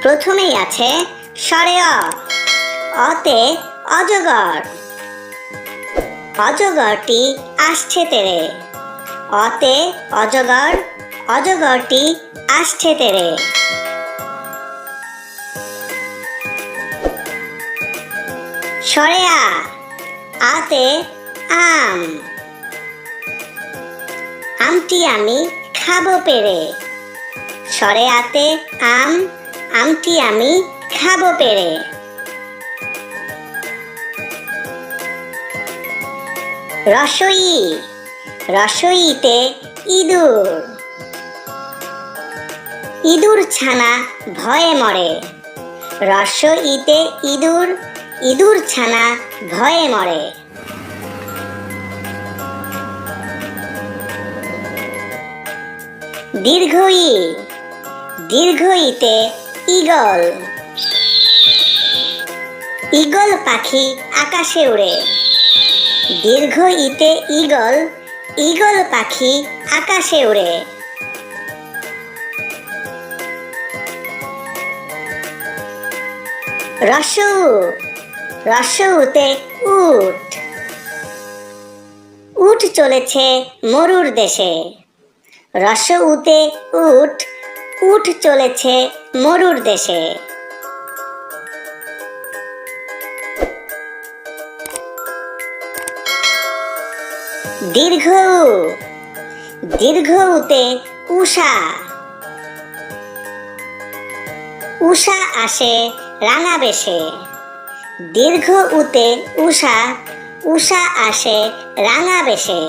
প্রথমেই আছে স্বরে অ। অতে অজগর। অজগরটি আসছে তেরে। অতে অজগর, অজগরটি আসছে তেরে। স্বরে আ। আতে আম। আমটি আমি খাবো পেরে। স্বরে আতে আম, আমটি আমি খাবো পেরে। রসই। রসইতে ইঁদুর। ইঁদুর ছানা ভয়ে মরে। রসইতে ইঁদুর, ইঁদুর ছানা ভয়ে মরে। দীর্ঘই। দীর্ঘইতে ঈগল। ঈগল পাখি আকাশে উড়ে। দীর্ঘইতে ঈগল, ঈগল পাখি আকাশে উড়ে। রস্যউ। রস্যউতে উট। উট চলেছে মরুর দেশে। রস্যউতে উট, উট চলেছে মরুর দেশে। দীর্ঘউ। দীর্ঘউতে উষা। উষা আসে রাঙা বেশে। দীর্ঘউতে উষা, উষা আসে রাঙা বেশে।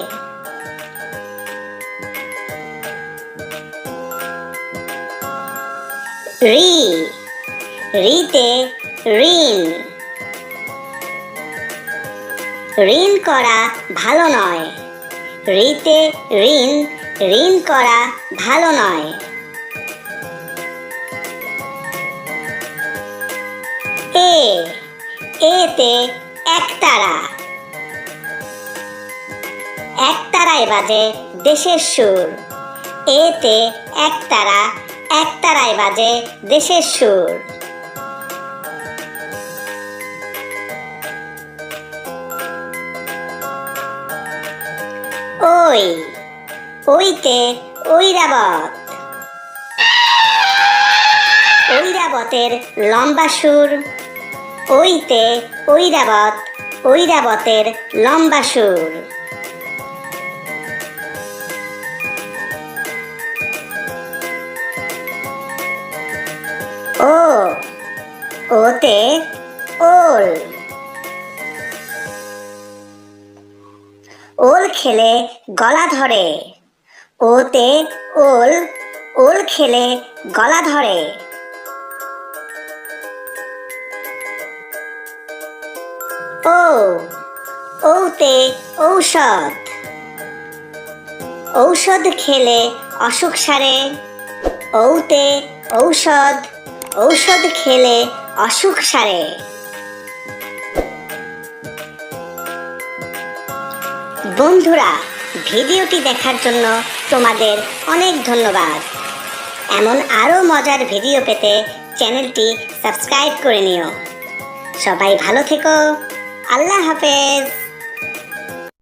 রি। রিতে ঋণ। ঋণ করা ভালো নয়। রিতে ঋণ, ঋণ করা ভালো নয়। এ। এতে একতারা। একতারায় বাজে দেশের সুর। এতে একতারা, একতারায় বাজে দেশের সুর। ওই। ওইতে ঐরাবত। ঐরাবতের লম্বা সুর। ওইতে ঐরাবত, ঐরাবতের লম্বা সুর। ও। ওতে ওল। ওল খেলে গলা ধরে। ওতে ওল, ওল খেলে গলা ধরে। ও। ওতে ঔষধ। ঔষধ খেলে অসুখ সারে। ওতে ঔষধ, ঔষধ খেলে অসুখ সারে। বন্ধুরা, ভিডিওটি দেখার জন্য তোমাদের অনেক ধন্যবাদ। এমন আরও মজার ভিডিও পেতে চ্যানেলটি সাবস্ক্রাইব করে নিও। সবাই ভালো থেকো। আল্লাহ হাফেজ।